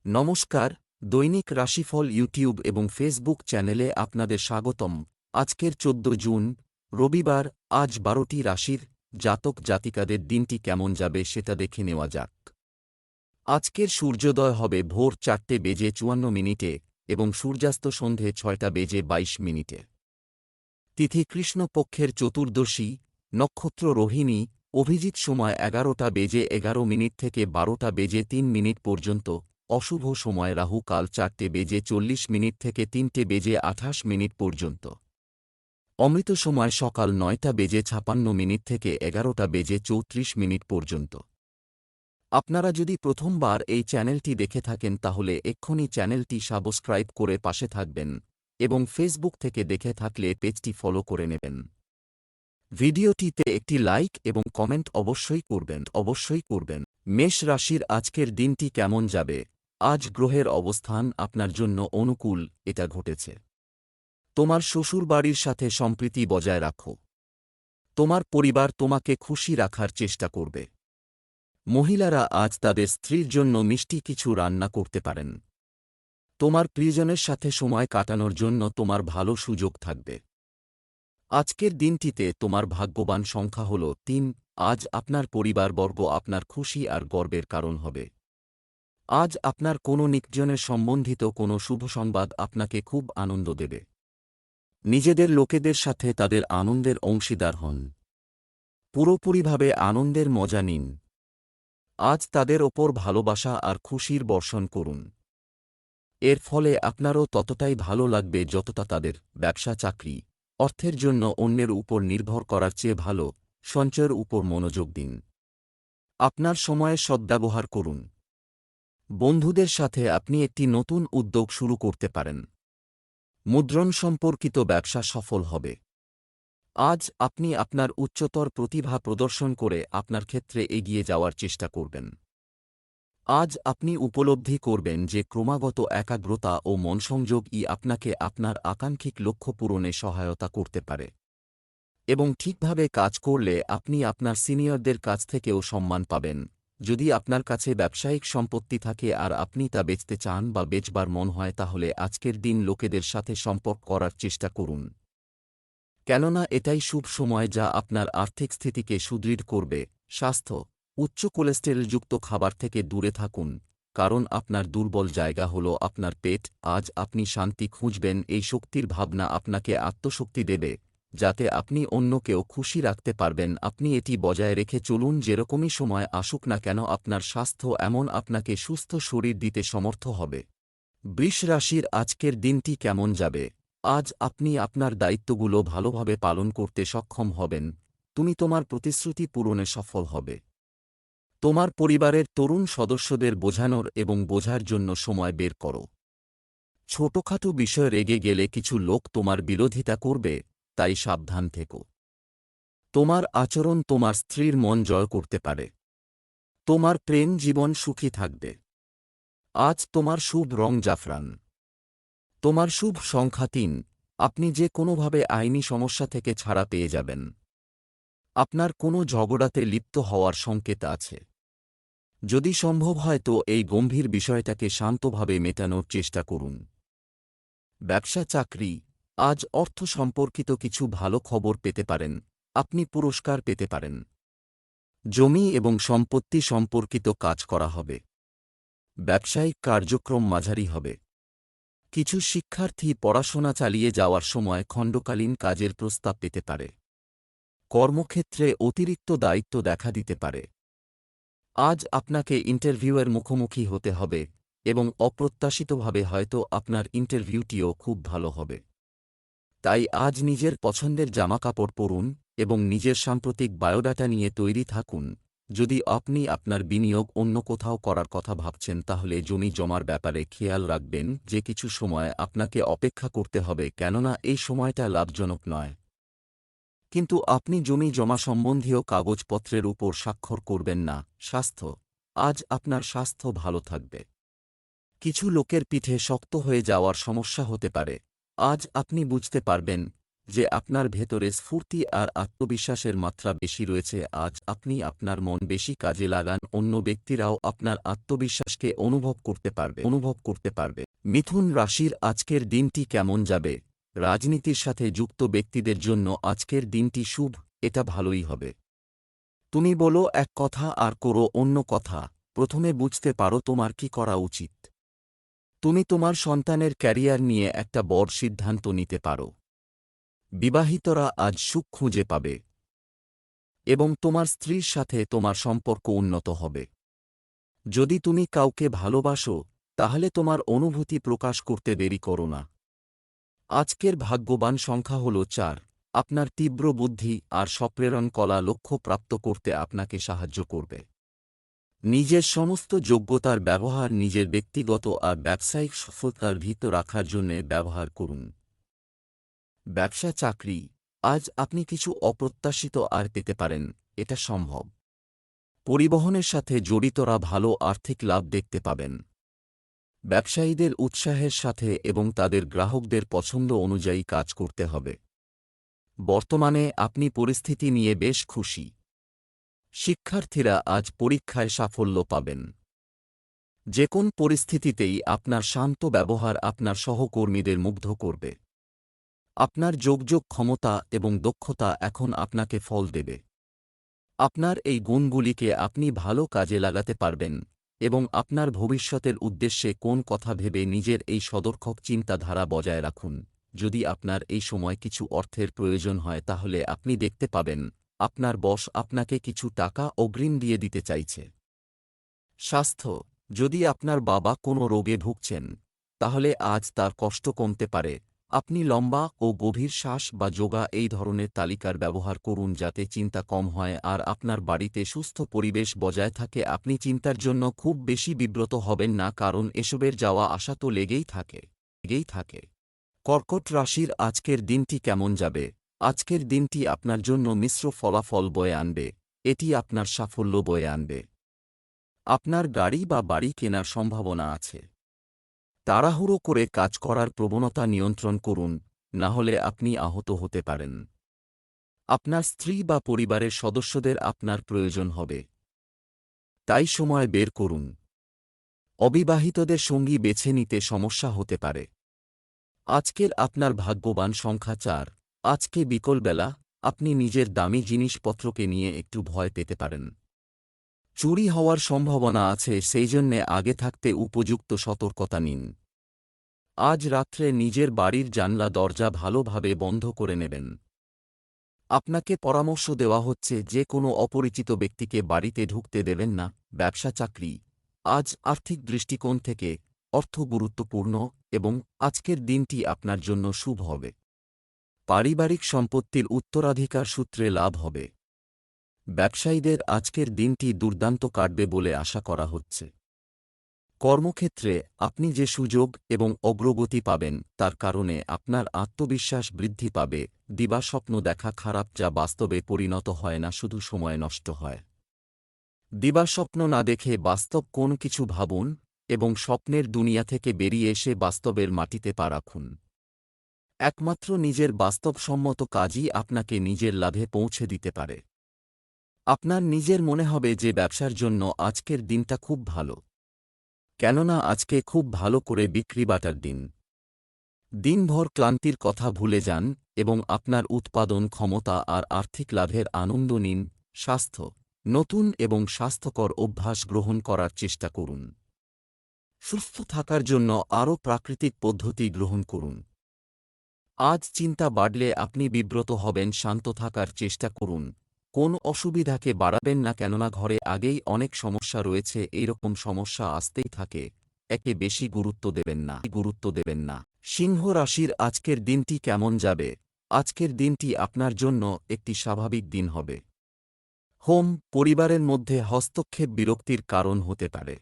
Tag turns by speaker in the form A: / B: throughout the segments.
A: নমস্কার, দৈনিক রাশিফল ইউটিউব এবং ফেসবুক চ্যানেলে আপনাদের স্বাগতম। আজকের ১৪ জুন, রবিবার। আজ ১২টি রাশির জাতক জাতিকাদের দিনটি কেমন যাবে সেটা দেখে নেওয়া যাক। আজকের সূর্যোদয় হবে ভোর ৪:৫৪ এবং সূর্যাস্ত সন্ধে ৬:২২ তিথি কৃষ্ণপক্ষের চতুর্দশী, নক্ষত্র রোহিণী, অভিজিৎ সময় ১১:১১ থেকে ১২:০৩ পর্যন্ত, অশুভ সময় রাহু কাল ৪:৪০ থেকে ৩:২৮ পর্যন্ত, অমৃত সময় সকাল ৯:৫৬ থেকে ১১:৩৪ পর্যন্ত। আপনারা যদি প্রথমবার এই চ্যানেলটি দেখে থাকেন তাহলে এক্ষুনি চ্যানেলটি সাবস্ক্রাইব করে পাশে থাকবেন এবং ফেসবুক থেকে দেখে থাকলে পেজটি ফলো করে নেবেন। ভিডিওটিতে একটি লাইক এবং কমেন্ট অবশ্যই করবেন। মেষ রাশির আজকের দিনটি কেমন যাবে? আজ গ্রহের অবস্থান আপনার জন্য অনুকূল, এটা ঘটেছে। তোমার শ্বশুরবাড়ির সাথে সম্প্রীতি বজায় রাখো। তোমার পরিবার তোমাকে খুশি রাখার চেষ্টা করবে। মহিলারা আজ তাদের স্ত্রীর জন্য মিষ্টি কিছু রান্না করতে পারেন। তোমার প্রিয়জনের সাথে সময় কাটানোর জন্য তোমার ভালো সুযোগ থাকবে। আজকের দিনটিতে তোমার ভাগ্যবান সংখ্যা হল ৩। আজ আপনার পরিবারবর্গ আপনার খুশি আর গর্বের কারণ হবে। আজ আপনার কোনো নিকজনের সম্বন্ধিত কোনো শুভ সংবাদ আপনাকে খুব আনন্দ দেবে। নিজেদের লোকেদের সাথে তাদের আনন্দের অংশীদার হন। পুরোপুরিভাবে আনন্দের মজা নিন। আজ তাদের ওপর ভালোবাসা আর খুশির বর্ষণ করুন। এর ফলে আপনারও ততটাই ভালো লাগবে যতটা তাদের। ব্যবসা চাকরি, অর্থের জন্য অন্যের উপর নির্ভর করার চেয়ে ভালো সঞ্চয়ের উপর মনোযোগ দিন। আপনার সময়ের সদ্ব্যবহার করুন। বন্ধুদের সাথে আপনি একটি নতুন উদ্যোগ শুরু করতে পারেন। মুদ্রণ সম্পর্কিত ব্যবসা সফল হবে। আজ আপনি আপনার উচ্চতর প্রতিভা প্রদর্শন করে আপনার ক্ষেত্রে এগিয়ে যাওয়ার চেষ্টা করবেন। আজ আপনি উপলব্ধি করবেন যে ক্রমাগত একাগ্রতা ও মনসংযোগই আপনাকে আপনার আকাঙ্ক্ষিক লক্ষ্য পূরণে সহায়তা করতে পারে এবং ঠিকভাবে কাজ করলে আপনি আপনার সিনিয়রদের কাছ থেকেও সম্মান পাবেন। যদি আপনার কাছে ব্যবসায়িক সম্পত্তি থাকে আর আপনি তা বেচতে চান বা বেচবার মন হয় তাহলে আজকের দিন লোকেদের সাথে সম্পর্ক করার চেষ্টা করুন, কেননা এটাই শুভ সময় যা আপনার আর্থিক স্থিতিকে সুদৃঢ় করবে। স্বাস্থ্য, উচ্চ কোলেস্টেরলযুক্ত খাবার থেকে দূরে থাকুন, কারণ আপনার দুর্বল জায়গা হল আপনার পেট। আজ আপনি শান্তি খুঁজবেন, এই শক্তির ভাবনা আপনাকে আত্মশক্তি দেবে যাতে আপনি অন্যকেও খুশি রাখতে পারবেন। আপনি এটি বজায় রেখে চলুন, যেরকমই সময় আসুক না কেন আপনার স্বাস্থ্য এমন আপনাকে সুস্থ শরীর দিতে সমর্থ হবে। বৃষ রাশির আজকের দিনটি কেমন যাবে? আজ আপনি আপনার দায়িত্বগুলো ভালোভাবে পালন করতে সক্ষম হবেন। তুমি তোমার প্রতিশ্রুতি পূরণে সফল হবে। তোমার পরিবারের তরুণ সদস্যদের বোঝানোর এবং বোঝার জন্য সময় বের করো। ছোটখাটো বিষয়ে রেগে গেলে কিছু লোক তোমার বিরোধিতা করবে, তাই সাবধান থেকো। তোমার আচরণ তোমার স্ত্রীর মন জয় করতে পারে। তোমার প্রেম জীবন সুখী থাকবে। আজ তোমার শুভ রং জাফরান। তোমার শুভ সংখ্যা ৩। আপনি যে কোনোভাবে আইনি সমস্যা থেকে ছাড়া পেয়ে যাবেন। আপনার কোনো ঝগড়াতে লিপ্ত হওয়ার সংকেত আছে। যদি সম্ভব হয় তো এই গম্ভীর বিষয়টাকে শান্তভাবে মেটানোর চেষ্টা করুন। ব্যবসা চাকরি, আজ অর্থ সম্পর্কিত কিছু ভালো খবর পেতে পারেন। আপনি পুরস্কার পেতে পারেন। জমি এবং সম্পত্তি সম্পর্কিত কাজ করা হবে। ব্যবসায়িক কার্যক্রম মাঝারি হবে। কিছু শিক্ষার্থী পড়াশোনা চালিয়ে যাওয়ার সময় খণ্ডকালীন কাজের প্রস্তাব পেতে পারে। কর্মক্ষেত্রে অতিরিক্ত দায়িত্ব দেখা দিতে পারে। আজ আপনাকে ইন্টারভিউয়ের মুখোমুখি হতে হবে এবং অপ্রত্যাশিতভাবে হয়তো আপনার ইন্টারভিউটিও খুব ভালো হবে। তাই আজ নিজের পছন্দের জামাকাপড় পরুন এবং নিজের সাম্প্রতিক বায়োডাটা নিয়ে তৈরি থাকুন। যদি আপনি আপনার বিনিয়োগ অন্য কোথাও করার কথা ভাবছেন তাহলে জমি জমার ব্যাপারে খেয়াল রাখবেন যে কিছু সময় আপনাকে অপেক্ষা করতে হবে, কেননা এই সময়টা লাভজনক নয়। কিন্তু আপনি জমি জমা সম্বন্ধীয় কাগজপত্রের উপর স্বাক্ষর করবেন না। স্বাস্থ্য, আজ আপনার স্বাস্থ্য ভালো থাকবে। কিছু লোকের পিঠে শক্ত হয়ে যাওয়ার সমস্যা হতে পারে। আজ আপনি বুঝতে পারবেন যে আপনার ভেতরে স্ফূর্তি আর আত্মবিশ্বাসের মাত্রা বেশি রয়েছে। আজ আপনি আপনার মন বেশি কাজে লাগান, অন্য ব্যক্তিরাও আপনার আত্মবিশ্বাসকে অনুভব করতে পারবে। মিথুন রাশির আজকের দিনটি কেমন যাবে? রাজনীতির সাথে যুক্ত ব্যক্তিদের জন্য আজকের দিনটি শুভ, এটা ভালোই হবে। তুমি বলো এক কথা আর করো অন্য কথা। প্রথমে বুঝতে পারো তোমার কি করা উচিত। তুমি তোমার সন্তানের ক্যারিয়ার নিয়ে একটা বড় সিদ্ধান্ত নিতে পারো। বিবাহিতরা আজ সুখ খুঁজে পাবে এবং তোমার স্ত্রীর সাথে তোমার সম্পর্ক উন্নত হবে। যদি তুমি কাউকে ভালোবাসো, তাহলে তোমার অনুভূতি প্রকাশ করতে দেরি করো না। আজকের ভাগ্যবান সংখ্যা হল 4। আপনার তীব্র বুদ্ধি আর সপ্রেরণ কলা লক্ষ্য প্রাপ্ত করতে আপনাকে সাহায্য করবে। নিজের সমস্ত যোগ্যতার ব্যবহার নিজের ব্যক্তিগত আর ব্যবসায়িক সফলতার ভিতর রাখার জন্য ব্যবহার করুন। ব্যবসা চাকরি, আজ আপনি কিছু অপ্রত্যাশিত আয় পেতে পারেন, এটা সম্ভব। পরিবহনের সাথে জড়িতরা ভালো আর্থিক লাভ দেখতে পাবেন। ব্যবসায়ীদের উৎসাহের সাথে এবং তাদের গ্রাহকদের পছন্দ অনুযায়ী কাজ করতে হবে। বর্তমানে আপনি পরিস্থিতি নিয়ে বেশ খুশি। শিক্ষার্থীরা আজ পরীক্ষায় সাফল্য পাবেন। যে কোন পরিস্থিতিতেই আপনার শান্ত ব্যবহার আপনার সহকর্মীদের মুগ্ধ করবে। আপনার যোগাযোগ ক্ষমতা এবং দক্ষতা এখন আপনাকে ফল দেবে। আপনার এই গুণগুলিকে আপনি ভালো কাজে লাগাতে পারবেন এবং আপনার ভবিষ্যতের উদ্দেশ্যে কোন কথা ভেবে নিজের এই সদর্থক চিন্তাধারা বজায় রাখুন। যদি আপনার এই সময় কিছু অর্থের প্রয়োজন হয়, তাহলে আপনি দেখতে পাবেন আপনার বস আপনাকে কিছু টাকা অগ্রিম দিয়ে দিতে চাইছে। স্বাস্থ্য, যদি আপনার বাবা কোনো রোগে ভুগছেন, তাহলে আজ তার কষ্ট কমতে পারে। আপনি লম্বা ও গভীর শ্বাস বা যোগা এই ধরনের তালিকার ব্যবহার করুন যাতে চিন্তা কম হয় আর আপনার বাড়িতে সুস্থ পরিবেশ বজায় থাকে। আপনি চিন্তার জন্য খুব বেশি বিব্রত হবেন না, কারণ এসবের যাওয়া আসা তো লেগেই থাকে। কর্কট রাশির আজকের দিনটি কেমন যাবে? আজকের দিনটি আপনার জন্য মিশ্র ফলাফল বয়ে আনবে। এটি আপনার সাফল্য বয়ে আনবে। আপনার গাড়ি বা বাড়ি কেনার সম্ভাবনা আছে। তাড়াহুড়ো করে কাজ করার প্রবণতা নিয়ন্ত্রণ করুন, না হলে আপনি আহত হতে পারেন। আপনার স্ত্রী বা পরিবারের সদস্যদের আপনার প্রয়োজন হবে, তাই সময় বের করুন। অবিবাহিতদের সঙ্গী বেছে নিতে সমস্যা হতে পারে। আজকের আপনার ভাগ্যবান সংখ্যা 4। আজকে বিকেলবেলা আপনি নিজের দামি জিনিসপত্রকে নিয়ে একটু ভয় পেতে পারেন। চুরি হওয়ার সম্ভাবনা আছে, সেই জন্যে আগে থাকতে উপযুক্ত সতর্কতা নিন। আজ রাত্রে নিজের বাড়ির জানলা দরজা ভালোভাবে বন্ধ করে নেবেন। আপনাকে পরামর্শ দেওয়া হচ্ছে যে কোনো অপরিচিত ব্যক্তিকে বাড়িতে ঢুকতে দেবেন না। ব্যবসা চাকরি, আজ আর্থিক দৃষ্টিকোণ থেকে অর্থ গুরুত্বপূর্ণ এবং আজকের দিনটি আপনার জন্য শুভ হবে। পারিবারিক সম্পত্তির উত্তরাধিকার সূত্রে লাভ হবে। ব্যবসায়ীদের আজকের দিনটি দুর্দান্ত কাটবে বলে আশা করা হচ্ছে। কর্মক্ষেত্রে আপনি যে সুযোগ এবং অগ্রগতি পাবেন, তার কারণে আপনার আত্মবিশ্বাস বৃদ্ধি পাবে। দিবাস্বপ্ন দেখা খারাপ, যা বাস্তবে পরিণত হয় না, শুধু সময় নষ্ট হয়। দিবাস্বপ্ন না দেখে বাস্তব কোন কিছু ভাবুন এবং স্বপ্নের দুনিয়া থেকে বেরিয়ে এসে বাস্তবের মাটিতে পা রাখুন। একমাত্র নিজের বাস্তবসম্মত কাজই আপনাকে নিজের লাভে পৌঁছে দিতে পারে। আপনার নিজের মনে হবে যে ব্যবসার জন্য আজকের দিনটা খুব ভালো, কেননা আজকে খুব ভালো করে বিক্রি বাটার দিন। দিনভর ক্লান্তির কথা ভুলে যান এবং আপনার উৎপাদন ক্ষমতা আর আর্থিক লাভের আনন্দ নিন। স্বাস্থ্য, নতুন এবং স্বাস্থ্যকর অভ্যাস গ্রহণ করার চেষ্টা করুন। সুস্থ থাকার জন্য আরও প্রাকৃতিক পদ্ধতি গ্রহণ করুন। আজ চিন্তা বাড়লে আপনি বিব্রত হবেন, শান্ত থাকার চেষ্টা করুন। কোন অসুবিধাকে বাড়াবেন না, কেননা ঘরে আগেই অনেক সমস্যা রয়েছে। এইরকম সমস্যা আসতেই থাকে, একে বেশি গুরুত্ব দেবেন না। সিংহ রাশির আজকের দিনটি কেমন যাবে? আজকের দিনটি আপনার জন্য একটি স্বাভাবিক দিন হবে। পরিবারের মধ্যে হস্তক্ষেপ বিরক্তির কারণ হতে পারে।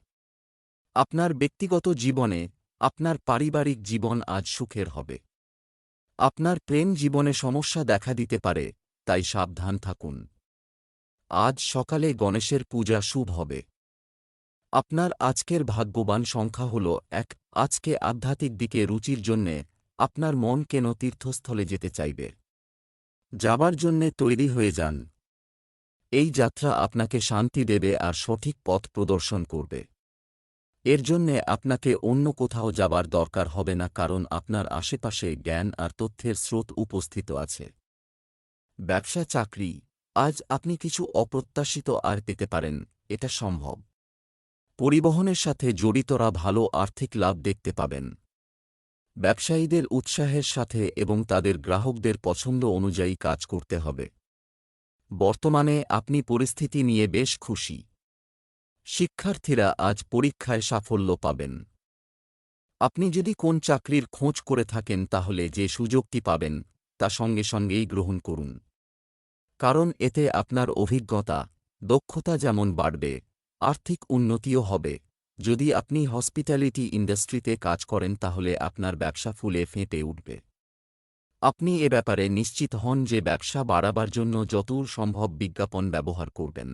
A: আপনার ব্যক্তিগত জীবনে আপনার পারিবারিক জীবন আজ সুখের হবে। আপনার প্রেম জীবনে সমস্যা দেখা দিতে পারে, তাই সাবধান থাকুন। আজ সকালে গণেশের পূজা শুভ হবে। আপনার আজকের ভাগ্যবান সংখ্যা হল 1। আজকে আধ্যাত্মিক দিকে রুচির জন্যে আপনার মন কেন তীর্থস্থলে যেতে চাইবে। যাবার জন্যে তৈরি হয়ে যান। এই যাত্রা আপনাকে শান্তি দেবে আর সঠিক পথ প্রদর্শন করবে। এর জন্যে আপনাকে অন্য কোথাও যাবার দরকার হবে না, কারণ আপনার আশেপাশে জ্ঞান আর তথ্যের স্রোত উপস্থিত আছে। ব্যবসা চাকরি, আজ আপনি কিছু অপ্রত্যাশিত আয় পেতে পারেন, এটা সম্ভব। পরিবহনের সাথে জড়িতরা ভালো আর্থিক লাভ দেখতে পাবেন। ব্যবসায়ীদের উৎসাহের সাথে এবং তাদের গ্রাহকদের পছন্দ অনুযায়ী কাজ করতে হবে। বর্তমানে আপনি পরিস্থিতি নিয়ে বেশ খুশি। শিক্ষার্থীরা আজ পরীক্ষায় সাফল্য পাবেন। আপনি যদি কোন চাকরির খোঁজ করে থাকেন তাহলে যে সুযোগটি পাবেন তা সঙ্গে সঙ্গেই গ্রহণ করুন, কারণ এতে আপনার অভিজ্ঞতা, দক্ষতা যেমন বাড়বে, আর্থিক উন্নতিও হবে। যদি আপনি হসপিটালিটি ইন্ডাস্ট্রিতে কাজ করেন তাহলে আপনার ব্যবসা ফুলে ফেঁপে উঠবে। আপনি এ ব্যাপারে নিশ্চিত হন যে ব্যবসা বাড়াবার জন্য যতদূর সম্ভব বিজ্ঞাপন ব্যবহার করবেন।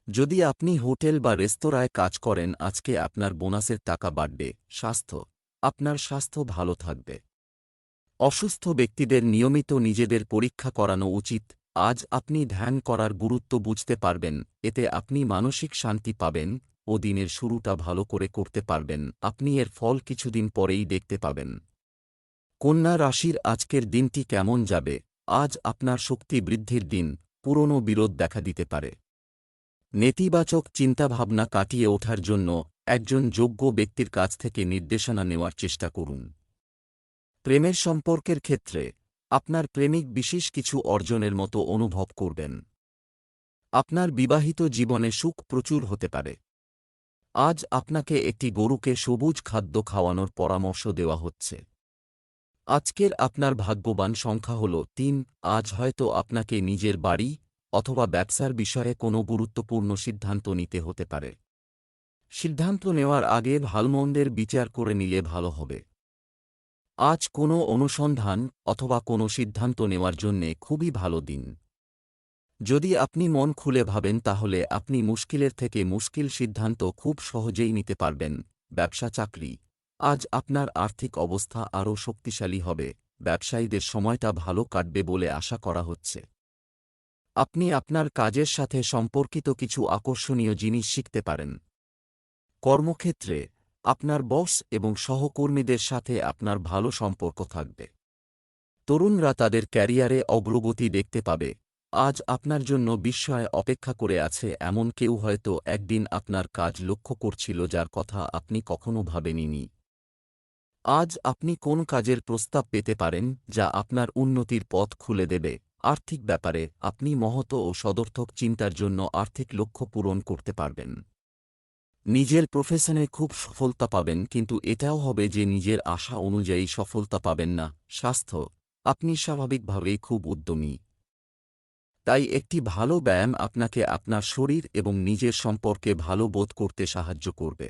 A: যদি আপনি হোটেল বা রেস্তোরাঁয় কাজ করেন, আজকে আপনার বোনাসের টাকা বাড়বে। স্বাস্থ্য, আপনার স্বাস্থ্য ভালো থাকবে। অসুস্থ ব্যক্তিদের নিয়মিত নিজেদের পরীক্ষা করানো উচিত। আজ আপনি ধ্যান করার গুরুত্ব বুঝতে পারবেন, এতে আপনি মানসিক শান্তি পাবেন ও দিনের শুরুটা ভালো করে করতে পারবেন। আপনি এর ফল কিছুদিন পরেই দেখতে পাবেন। কন্যা রাশির আজকের দিনটি কেমন যাবে? আজ আপনার শক্তি বৃদ্ধির দিন, পুরনো বিরোধ দেখা দিতে পারে। নেতিবাচক চিন্তাভাবনা কাটিয়ে ওঠার জন্য একজন যোগ্য ব্যক্তির কাছ থেকে নির্দেশনা নেওয়ার চেষ্টা করুন। প্রেমের সম্পর্কের ক্ষেত্রে আপনার প্রেমিক বিশেষ কিছু অর্জনের মতো অনুভব করবেন। আপনার বিবাহিত জীবনে সুখ প্রচুর হতে পারে। আজ আপনাকে একটি গরুকে সবুজ খাদ্য খাওয়ানোর পরামর্শ দেওয়া হচ্ছে। আজকের আপনার ভাগ্যবান সংখ্যা হল ৩। আজ হয়তো আপনাকে নিজের বাড়ি অথবা ব্যবসার বিষয়ে কোনো গুরুত্বপূর্ণ সিদ্ধান্ত নিতে হতে পারে। সিদ্ধান্ত নেওয়ার আগে ভালমন্দের বিচার করে নিলে ভালো হবে। আজ কোনো অনুসন্ধান অথবা কোনো সিদ্ধান্ত নেওয়ার জন্যে খুবই ভালো দিন। যদি আপনি মন খুলে ভাবেন তাহলে আপনি মুশকিলের থেকে মুশকিল সিদ্ধান্ত খুব সহজেই নিতে পারবেন। ব্যবসা চাকরি, আজ আপনার আর্থিক অবস্থা আরও শক্তিশালী হবে। ব্যবসায়ীদের সময়টা ভালো কাটবে বলে আশা করা হচ্ছে। আপনি আপনার কাজের সাথে সম্পর্কিত কিছু আকর্ষণীয় জিনিস শিখতে পারেন। কর্মক্ষেত্রে আপনার বস এবং সহকর্মীদের সাথে আপনার ভালো সম্পর্ক থাকবে। তরুণরা তাদের ক্যারিয়ারে অগ্রগতি দেখতে পাবে। আজ আপনার জন্য বিস্ময় অপেক্ষা করে আছে। এমন কেউ হয়তো একদিন আপনার কাজ লক্ষ্য করছিল যার কথা আপনি কখনো ভাবেননি। আজ আপনি কোন কাজের প্রস্তাব পেতে পারেন যা আপনার উন্নতির পথ খুলে দেবে। আর্থিক ব্যাপারে আপনি মহৎ ও সদর্থক চিন্তার জন্য আর্থিক লক্ষ্য পূরণ করতে পারবেন। নিজের প্রফেশনে খুব সফলতা পাবেন, কিন্তু এটাও হবে যে নিজের আশা অনুযায়ী সফলতা পাবেন না। স্বাস্থ্য, আপনি স্বাভাবিকভাবেই খুব উদ্যমী। তাই একটি ভালো ব্যায়াম আপনাকে আপনার শরীর এবং নিজের সম্পর্কে ভালো বোধ করতে সাহায্য করবে।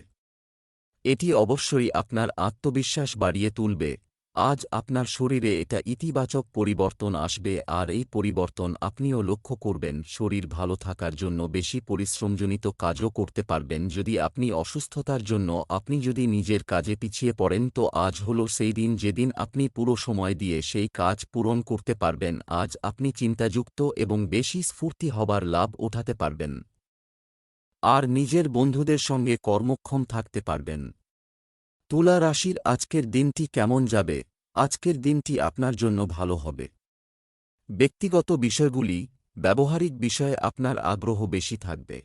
A: এটি অবশ্যই আপনার আত্মবিশ্বাস বাড়িয়ে তুলবে। আজ আপনার শরীরে এটা ইতিবাচক পরিবর্তন আসবে আর এই পরিবর্তন আপনিও লক্ষ্য করবেন। শরীর ভালো থাকার জন্য বেশি পরিশ্রমজনিত কাজও করতে পারবেন। যদি আপনি অসুস্থতার জন্য আপনি যদি নিজের কাজে পিছিয়ে পড়েন তো আজ হলো সেই দিন যেদিন আপনি পুরো সময় দিয়ে সেই কাজ পূরণ করতে পারবেন। আজ আপনি চিন্তাযুক্ত এবং বেশি স্ফূর্তি হবার লাভ ওঠাতে পারবেন আর নিজের বন্ধুদের সঙ্গে কর্মক্ষম থাকতে পারবেন। তুলা রাশির আজকের দিনটি কেমন যাবে? আজকের দিনটি আপনার জন্য ভালো হবে। ব্যক্তিগত বিষয়গুলি, ব্যবহারিক বিষয়ে আপনার আগ্রহ বেশি থাকবে।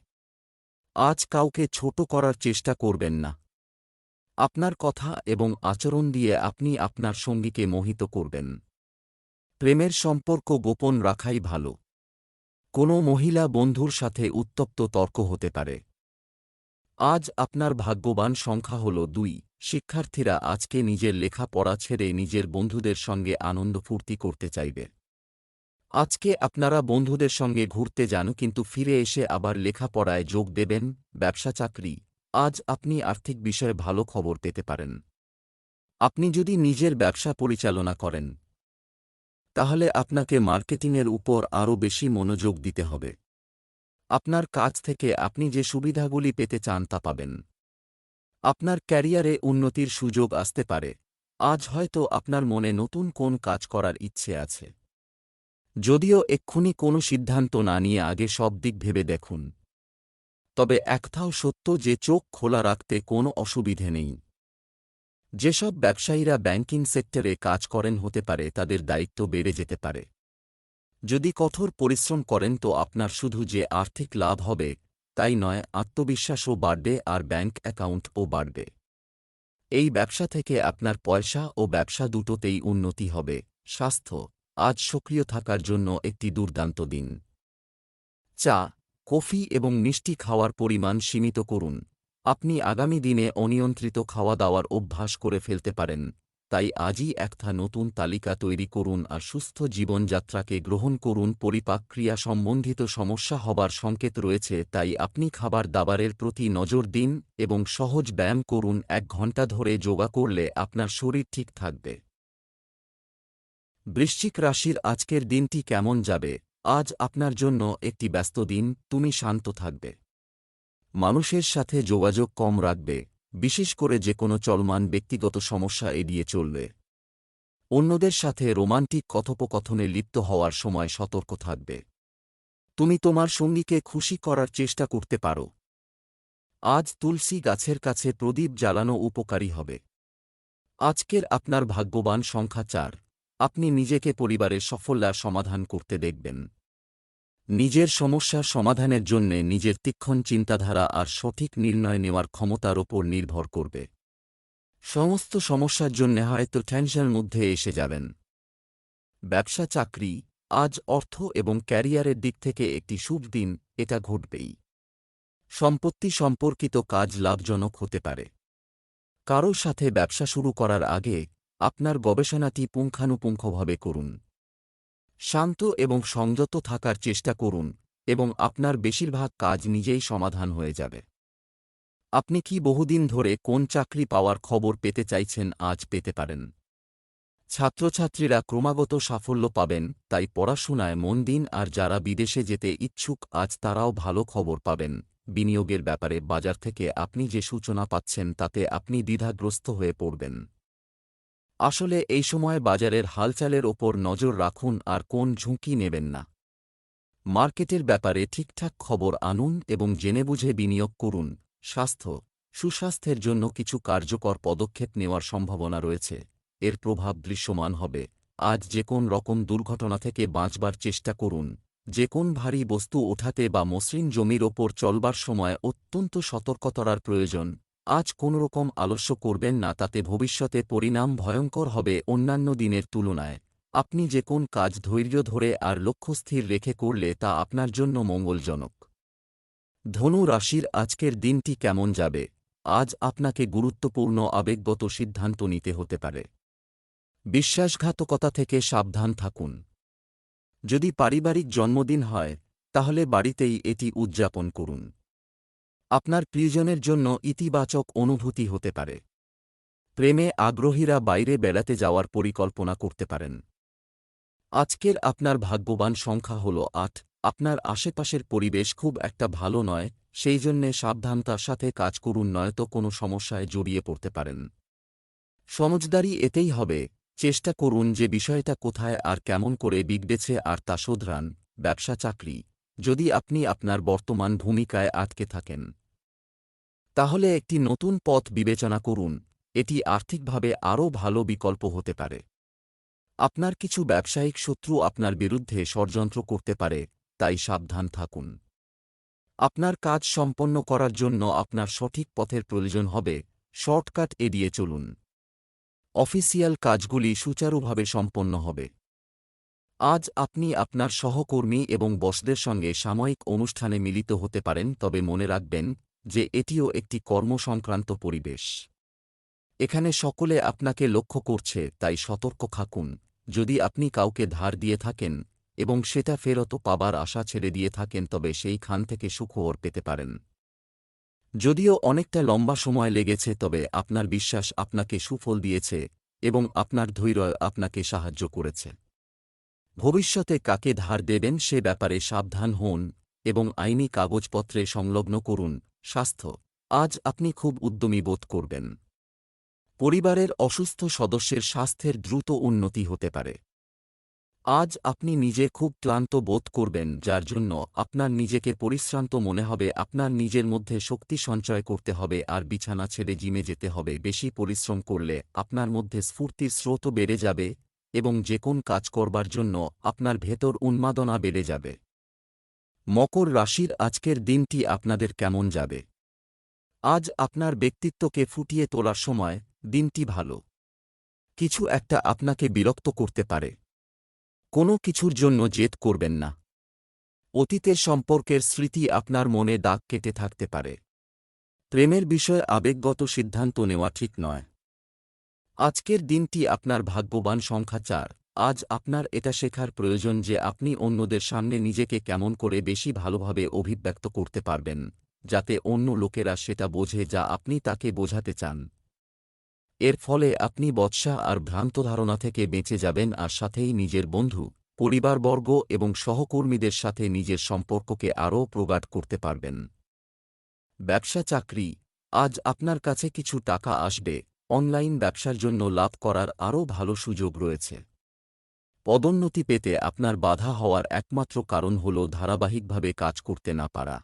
A: আজ কাউকে ছোট করার চেষ্টা করবেন না। আপনার কথা এবং আচরণ দিয়ে আপনি আপনার সঙ্গীকে মোহিত করবেন। প্রেমের সম্পর্ক গোপন রাখাই ভালো। কোনো মহিলা বন্ধুর সাথে উত্তপ্ত তর্ক হতে পারে। আজ আপনার ভাগ্যবান সংখ্যা হল ২। শিক্ষার্থীরা আজকে নিজের লেখাপড়া ছেড়ে নিজের বন্ধুদের সঙ্গে আনন্দ ফুর্তি করতে চাইবে। আজকে আপনারা বন্ধুদের সঙ্গে ঘুরতে যান, কিন্তু ফিরে এসে আবার লেখাপড়ায় যোগ দেবেন। ব্যবসা চাকরি, আজ আপনি আর্থিক বিষয়ে ভালো খবর পেতে পারেন। আপনি যদি নিজের ব্যবসা পরিচালনা করেন তাহলে আপনাকে মার্কেটিংয়ের উপর আরও বেশি মনোযোগ দিতে হবে। আপনার কাজ থেকে আপনি যে সুবিধাগুলি পেতে চান তা পাবেন। আপনার ক্যারিয়ারে উন্নতির সুযোগ আসতে পারে। আজ হয়তো আপনার মনে নতুন কোন কাজ করার ইচ্ছে আছে। যদিও এক্ষুনি কোনো সিদ্ধান্ত না নিয়ে আগে সব দিক ভেবে দেখুন। তবে একটাও সত্য যে চোখ খোলা রাখতে কোনো অসুবিধে নেই। যেসব ব্যবসায়ীরা ব্যাংকিং সেক্টরে কাজ করেন হতে পারে তাদের দায়িত্ব বেড়ে যেতে পারে। যদি কঠোর পরিশ্রম করেন তো আপনার শুধু যে আর্থিক লাভ হবে তাই নয়, আত্মবিশ্বাসও বাড়বে আর ব্যাংক অ্যাকাউন্টও বাড়বে। এই ব্যবসা থেকে আপনার পয়সা ও ব্যবসা দুটোতেই উন্নতি হবে। স্বাস্থ্য, আজ সক্রিয় থাকার জন্য একটি দুর্দান্ত দিন। চা, কফি এবং মিষ্টি খাওয়ার পরিমাণ সীমিত করুন। আপনি আগামী দিনে অনিয়ন্ত্রিত খাওয়া দাওয়ার অভ্যাস করে ফেলতে পারেন, তাই আজই একটা নতুন তালিকা তৈরি করুন আর সুস্থ জীবনযাত্রাকে গ্রহণ করুন। পরিপাক ক্রিয়া সম্বন্ধিত সমস্যা হবার সংকেত রয়েছে, তাই আপনি খাবার দাবারের প্রতি নজর দিন এবং সহজ ব্যায়াম করুন। 1 ঘন্টা ধরে যোগা করলে আপনার শরীর ঠিক থাকবে। বৃশ্চিক রাশির আজকের দিনটি কেমন যাবে? আজ আপনার জন্য একটি ব্যস্ত দিন। তুমি শান্ত থাকবে, মানুষের সাথে যোগাযোগ কম রাখবে, বিশেষ করে যে কোনো চলমান ব্যক্তিগত সমস্যা এড়িয়ে চলবে। অন্যদের সাথে রোমান্টিক কথোপকথনে লিপ্ত হওয়ার সময় সতর্ক থাকবে। তুমি তোমার সঙ্গীকে খুশি করার চেষ্টা করতে পারো। আজ তুলসী গাছের কাছে প্রদীপ জ্বালানো উপকারী হবে। আজকের আপনার ভাগ্যবান সংখ্যা 4। আপনি নিজেকে পরিবারের সাফল্য সমাধান করতে দেখবেন। নিজের সমস্যার সমাধানের জন্যে নিজের তীক্ষ্ণ চিন্তাধারা আর সঠিক নির্ণয় নেওয়ার ক্ষমতার ওপর নির্ভর করবে। সমস্ত সমস্যার জন্য হয়তো টেনশনের মধ্যে এসে যাবেন। ব্যবসা চাকরি, আজ অর্থ এবং ক্যারিয়ারের দিক থেকে একটি শুভ দিন, এটা ঘটবেই। সম্পত্তি সম্পর্কিত কাজ লাভজনক হতে পারে। কারো সাথে ব্যবসা শুরু করার আগে আপনার গবেষণাটি পুঙ্খানুপুঙ্খভাবে করুন। শান্ত এবং সংযত থাকার চেষ্টা করুন এবং আপনার বেশিরভাগ কাজ নিজেই সমাধান হয়ে যাবে। আপনি কি বহুদিন ধরে কোন চাকরি পাওয়ার খবর পেতে চাইছেন? আজ পেতে পারেন। ছাত্রছাত্রীরা ক্রমাগত সাফল্য পাবেন, তাই পড়াশোনায় মন দিন। আর যারা বিদেশে যেতে ইচ্ছুক আজ তারাও ভালো খবর পাবেন। বিনিয়োগের ব্যাপারে বাজার থেকে আপনি যে সূচনা পাচ্ছেন তাতে আপনি দ্বিধাগ্রস্ত হয়ে পড়বেন। আসলে এই সময় বাজারের হালচালের ওপর নজর রাখুন আর কোন ঝুঁকি নেবেন না। মার্কেটের ব্যাপারে ঠিকঠাক খবর আনুন এবং জেনেবুঝে বিনিয়োগ করুন। স্বাস্থ্য, সুস্বাস্থ্যের জন্য কিছু কার্যকর পদক্ষেপ নেওয়ার সম্ভাবনা রয়েছে। এর প্রভাব দৃশ্যমান হবে। আজ যে কোন রকম দুর্ঘটনা থেকে বাঁচবার চেষ্টা করুন। যে কোন ভারী বস্তু ওঠাতে বা মসৃণ জমির ওপর চলবার সময় অত্যন্ত সতর্কতার প্রয়োজন। আজ কোনোরকম আলস্য করবেন না, তাতে ভবিষ্যতে পরিণাম ভয়ঙ্কর হবে অন্যান্য দিনের তুলনায়। আপনি যে কোন কাজ ধৈর্য ধরে আর লক্ষ্য স্থির রেখে করলে তা আপনার জন্য মঙ্গলজনক। ধনু রাশির আজকের দিনটি কেমন যাবে? আজ আপনাকে গুরুত্বপূর্ণ আবেগগত সিদ্ধান্ত নিতে হতে পারে। বিশ্বাসঘাতকতা থেকে সাবধান থাকুন। যদি পারিবারিক জন্মদিন হয় তাহলে বাড়িতেই এটি উদযাপন করুন। আপনার প্রিয়জনের জন্য ইতিবাচক অনুভূতি হতে পারে। প্রেমে আগ্রহীরা বাইরে বেড়াতে যাওয়ার পরিকল্পনা করতে পারেন। আজকের আপনার ভাগ্যবান সংখ্যা হল 8। আপনার আশেপাশের পরিবেশ খুব একটা ভালো নয়, সেই জন্যে সাবধানতার সাথে কাজ করুন, নয়তো কোনো সমস্যায় জড়িয়ে পড়তে পারেন। সমঝদারি এতেই হবে। চেষ্টা করুন যে বিষয়টা কোথায় আর কেমন করে বিগড়েছে আর তা শোধরান। ব্যবসা চাকরি, যদি আপনি আপনার বর্তমান ভূমিকায় আটকে থাকেন তাহলে একটি নতুন পথ বিবেচনা করুন। এটি আর্থিকভাবে আরও ভালো বিকল্প হতে পারে। আপনার কিছু ব্যবসায়িক শত্রু আপনার বিরুদ্ধে ষড়যন্ত্র করতে পারে, তাই সাবধান থাকুন। আপনার কাজ সম্পন্ন করার জন্য আপনার সঠিক পথের প্রয়োজন হবে, শর্টকাট এড়িয়ে চলুন। অফিসিয়াল কাজগুলি সুচারুভাবে সম্পন্ন হবে। আজ আপনি আপনার সহকর্মী এবং বসদের সঙ্গে সাময়িক অনুষ্ঠানে মিলিত হতে পারেন, তবে মনে রাখবেন যে এটিও একটি কর্মসংক্রান্ত পরিবেশ। এখানে সকলে আপনাকে লক্ষ্য করছে, তাই সতর্ক থাকুন। যদি আপনি কাউকে ধার দিয়ে থাকেন এবং সেটা ফেরত পাবার আশা ছেড়ে দিয়ে থাকেন তবে সেই খান থেকে সুখবর পেতে পারেন। যদিও অনেকটা লম্বা সময় লেগেছে, তবে আপনার বিশ্বাস আপনাকে সুফল দিয়েছে এবং আপনার ধৈর্য আপনাকে সাহায্য করেছে। ভবিষ্যতে কাকে ধার দেবেন সে ব্যাপারে সাবধান হন এবং আইনি কাগজপত্রে সংলগ্ন করুন। স্বাস্থ্য, আজ আপনি খুব উদ্যমী বোধ করবেন। পরিবারের অসুস্থ সদস্যের স্বাস্থ্যের দ্রুত উন্নতি হতে পারে। আজ আপনি নিজে খুব ক্লান্ত বোধ করবেন, যার জন্য আপনার নিজেকে পরিশ্রান্ত মনে হবে। আপনার নিজের মধ্যে শক্তি সঞ্চয় করতে হবে আর বিছানা ছেড়ে জিমে যেতে হবে। বেশি পরিশ্রম করলে আপনার মধ্যে স্ফূর্তির স্রোতও বেড়ে যাবে এবং যে কোন কাজ করবার জন্য আপনার ভেতর উন্মাদনা বেড়ে যাবে। মকর রাশির আজকের দিনটি আপনাদের কেমন যাবে? আজ আপনার ব্যক্তিত্বকে ফুটিয়ে তোলার সময়। দিনটি ভালো। কিছু একটা আপনাকে বিরক্ত করতে পারে। কোনো কিছুর জন্য জেদ করবেন না। অতীতের সম্পর্কের স্মৃতি আপনার মনে দাগ কেটে থাকতে পারে। প্রেমের বিষয়ে আবেগগত সিদ্ধান্ত নেওয়া ঠিক নয়। আজকের দিনটি আপনার ভাগ্যবান সংখ্যা 4। আজ আপনার এটা শেখার প্রয়োজন যে আপনি অন্যদের সামনে নিজেকে কেমন করে বেশি ভালোভাবে অভিব্যক্ত করতে পারবেন, যাতে অন্য লোকেরা সেটা বোঝে যা আপনি তাকে বোঝাতে চান। এর ফলে আপনি বচসা আর ভ্রান্ত ধারণা থেকে বেঁচে যাবেন আর সাথেই নিজের বন্ধু, পরিবারবর্গ এবং সহকর্মীদের সাথে নিজের সম্পর্ককে আরও প্রগাঢ় করতে পারবেন। ব্যবসা চাকরি। আজ আপনার কাছে কিছু টাকা আসবে। অনলাইন ব্যবসার জন্য লাভ করার আরও ভালো সুযোগ রয়েছে। পদোন্নতি পেতে আপনার বাধা হওয়ার একমাত্র কারণ হল ধারাবাহিকভাবে কাজ করতে না পারা।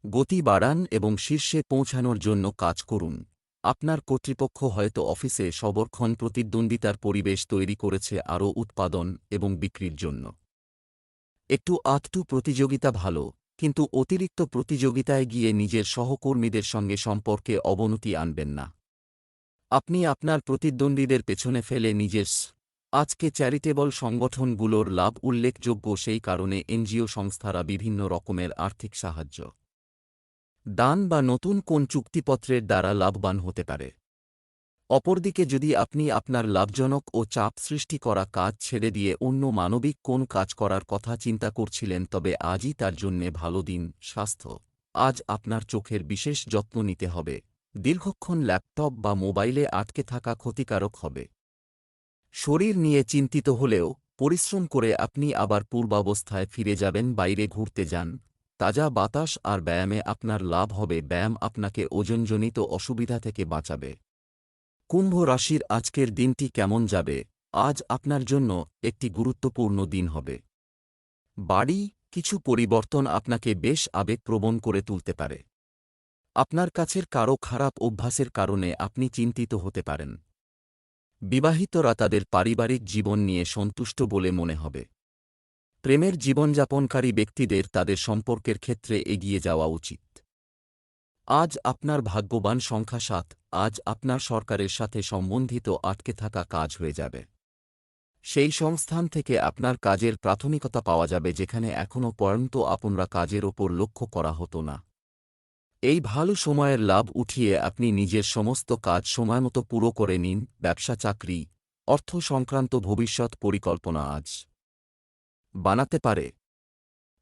A: গতি বাড়ান এবং শীর্ষে পৌঁছানোর জন্য কাজ করুন। আপনার কর্তৃপক্ষ হয়তো অফিসে সবরক্ষণ প্রতিদ্বন্দ্বিতার পরিবেশ তৈরি করেছে আরও উৎপাদন এবং বিক্রির জন্য। একটু আধটু প্রতিযোগিতা ভালো, কিন্তু অতিরিক্ত প্রতিযোগিতায় গিয়ে নিজের সহকর্মীদের সঙ্গে সম্পর্কে অবনতি আনবেন না। আপনি আপনার প্রতিদ্বন্দ্বীদের পেছনে ফেলে নিজের আজকে চ্যারিটেবল সংগঠনগুলোর লাভ উল্লেখযোগ্য, সেই কারণে এনজিও সংস্থারা বিভিন্ন রকমের আর্থিক সাহায্য, দান বা নতুন কোন চুক্তিপত্রের দ্বারা লাভবান হতে পারে। অপরদিকে যদি আপনি আপনার লাভজনক ও চাপ সৃষ্টি করা কাজ ছেড়ে দিয়ে অন্য মানবিক কোন কাজ করার কথা চিন্তা করছিলেন, তবে আজই তার জন্যে ভালো দিন। স্বাস্থ্য। আজ আপনার চোখের বিশেষ যত্ন নিতে হবে। দীর্ঘক্ষণ ল্যাপটপ বা মোবাইলে আটকে থাকা ক্ষতিকারক হবে। শরীর নিয়ে চিন্তিত হলেও পরিশ্রম করে আপনি আবার পূর্বাবস্থায় ফিরে যাবেন। বাইরে ঘুরতে যান। তাজা বাতাস আর ব্যায়ামে আপনার লাভ হবে। ব্যায়াম আপনাকে ওজনজনিত অসুবিধা থেকে বাঁচাবে। কুম্ভ রাশির আজকের দিনটি কেমন যাবে? আজ আপনার জন্য একটি গুরুত্বপূর্ণ দিন হবে। বাড়ি কিছু পরিবর্তন আপনাকে বেশ আবেগপ্রবণ করে তুলতে পারে। আপনার কাছের কারও খারাপ অভ্যাসের কারণে আপনি চিন্তিত হতে পারেন। বিবাহিতরা তাদের পারিবারিক জীবন নিয়ে সন্তুষ্ট বলে মনে হবে। প্রেমের জীবনযাপনকারী ব্যক্তিদের তাদের সম্পর্কের ক্ষেত্রে এগিয়ে যাওয়া উচিত। আজ আপনার ভাগ্যবান সংখ্যা 7। আজ আপনার সরকারের সাথে সম্বন্ধিত আটকে থাকা কাজ হয়ে যাবে। সেই সংস্থান থেকে আপনার কাজের প্রাথমিকতা পাওয়া যাবে যেখানে এখনও পর্যন্ত আপনারা কাজের ওপর লক্ষ্য করা হতো না। এই ভালো সময়ের লাভ উঠিয়ে আপনি নিজের সমস্ত কাজ সময়মতো পুরো করে নিন। ব্যবসা চাকরি, অর্থ সংক্রান্ত ভবিষ্যৎ পরিকল্পনা আজ বানাতে পারে।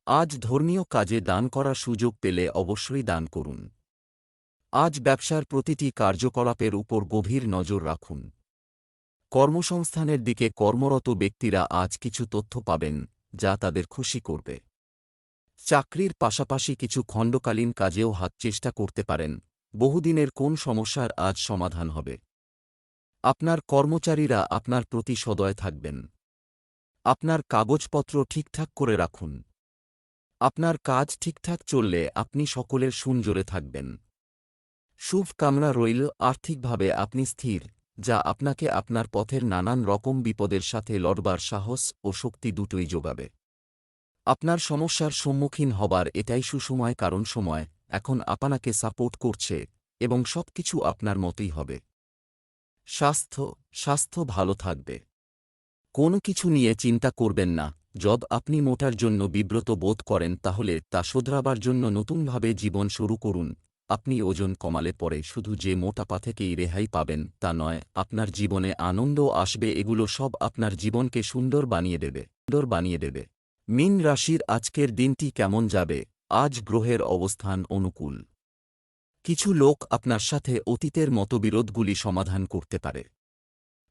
A: আজ ধর্মীয় কাজে দান করার সুযোগ পেলে অবশ্যই দান করুন। আজ ব্যবসার প্রতিটি কার্যকলাপের উপর গভীর নজর রাখুন। কর্মসংস্থানের দিকে কর্মরত ব্যক্তিরা আজ কিছু তথ্য পাবেন যা তাদের খুশি করবে। চাকরির পাশাপাশি কিছু খণ্ডকালীন কাজেও হাত চেষ্টা করতে পারেন। বহুদিনের কোন সমস্যার আজ সমাধান হবে। আপনার কর্মচারীরা আপনার প্রতি সদয় থাকবেন। আপনার কাগজপত্র ঠিকঠাক করে রাখুন। আপনার কাজ ঠিকঠাক চললে আপনি সকলের সুনজোরে থাকবেন। শুভ কামনা রইল। আর্থিকভাবে আপনি স্থির, যা আপনাকে আপনার পথের নানান রকম বিপদের সাথে লড়বার সাহস ও শক্তি দুটোই যোগাবে। আপনার সমস্যার সম্মুখীন হবার এটাই সুসময়, কারণ সময় এখন আপনাকে সাপোর্ট করছে এবং সবকিছু আপনার মতোই হবে। স্বাস্থ্য ভালো থাকবে। কোনো কিছু নিয়ে চিন্তা করবেন না। যদি আপনি মোটার জন্য বিব্রত বোধ করেন তাহলে তা শোধরাবার জন্য নতুনভাবে জীবন শুরু করুন। আপনি ওজন কমালে পরে শুধু যে মোটাপা থেকেই রেহাই পাবেন তা নয়, আপনার জীবনে আনন্দ আসবে। এগুলো সব আপনার জীবনকে সুন্দর বানিয়ে দেবে। মীন রাশির আজকের দিনটি কেমন যাবে? আজ গ্রহের অবস্থান অনুকূল। কিছু লোক আপনার সাথে অতীতের মতবিরোধগুলি সমাধান করতে পারে।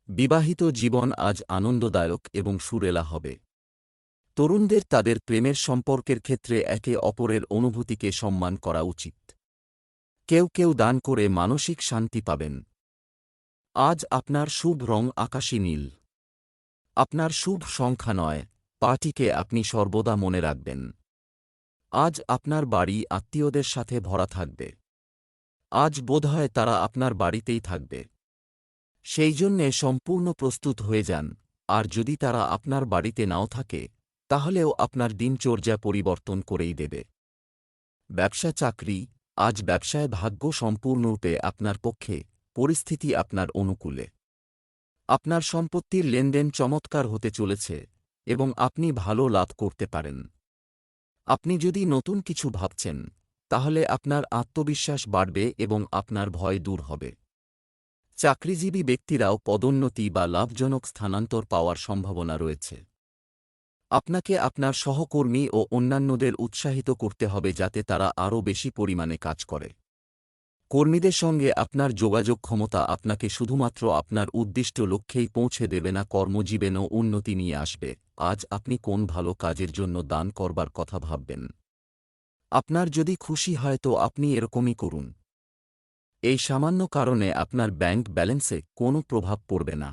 A: বিবাহিত জীবন আজ আনন্দদায়ক এবং সুরেলা হবে। তরুণদের তাদের প্রেমের সম্পর্কের ক্ষেত্রে একে অপরের অনুভূতিকে সম্মান করা উচিত। কেউ কেউ দান করে মানসিক শান্তি পাবেন। আজ আপনার শুভ রং আকাশী নীল। আপনার শুভ সংখ্যা 9, পাটিকে আপনি সর্বদা মনে রাখবেন। আজ আপনার বাড়ি আত্মীয়দের সাথে ভরা থাকবে। আজ বোধহয় তারা আপনার বাড়িতেই থাকবে। সেই জন্যে সম্পূর্ণ প্রস্তুত হয়ে যান, আর যদি তারা আপনার বাড়িতে নাও থাকে, তাহলেও আপনার দিনচর্যা পরিবর্তন করেই দেবে। ব্যবসা চাকরি, আজ ব্যবসায় ভাগ্য সম্পূর্ণরূপে আপনার পক্ষে, পরিস্থিতি আপনার অনুকূলে। আপনার সম্পত্তির লেনদেন চমৎকার হতে চলেছে এবং আপনি ভালো লাভ করতে পারেন। আপনি যদি নতুন কিছু ভাবছেন, তাহলে আপনার আত্মবিশ্বাস বাড়বে এবং আপনার ভয় দূর হবে। চাকরিজীবী ব্যক্তিরাও পদোন্নতি বা লাভজনক স্থানান্তর পাওয়ার সম্ভাবনা রয়েছে। আপনাকে আপনার সহকর্মী ও অন্যান্যদের উৎসাহিত করতে হবে যাতে তারা আরও বেশি পরিমাণে কাজ করে। কর্মীদের সঙ্গে আপনার যোগাযোগ ক্ষমতা আপনাকে শুধুমাত্র আপনার উদ্দিষ্ট লক্ষ্যেই পৌঁছে দেবে না, কর্মজীবনেও উন্নতি নিয়ে আসবে। আজ আপনি কোন ভালো কাজের জন্য দান করবার কথা ভাববেন? আপনার যদি খুশি হয় তো আপনি এরকমই করুন। এই সামান্য কারণে আপনার ব্যাংক ব্যালেন্সে কোনো প্রভাব পড়বে না।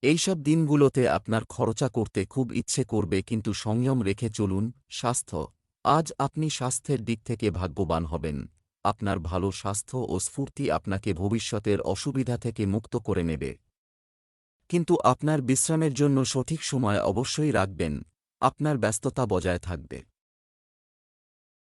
A: এইসব দিনগুলোতে আপনার খরচা করতে খুব ইচ্ছে করবে, কিন্তু সংযম রেখে চলুন। স্বাস্থ্য, আজ আপনি স্বাস্থ্যের দিক থেকে ভাগ্যবান হবেন। আপনার ভালো স্বাস্থ্য ও স্ফূর্তি আপনাকে ভবিষ্যতের অসুবিধা থেকে মুক্ত করে নেবে। কিন্তু আপনার বিশ্রামের জন্য সঠিক সময় অবশ্যই রাখবেন। আপনার ব্যস্ততা বজায় থাকবে।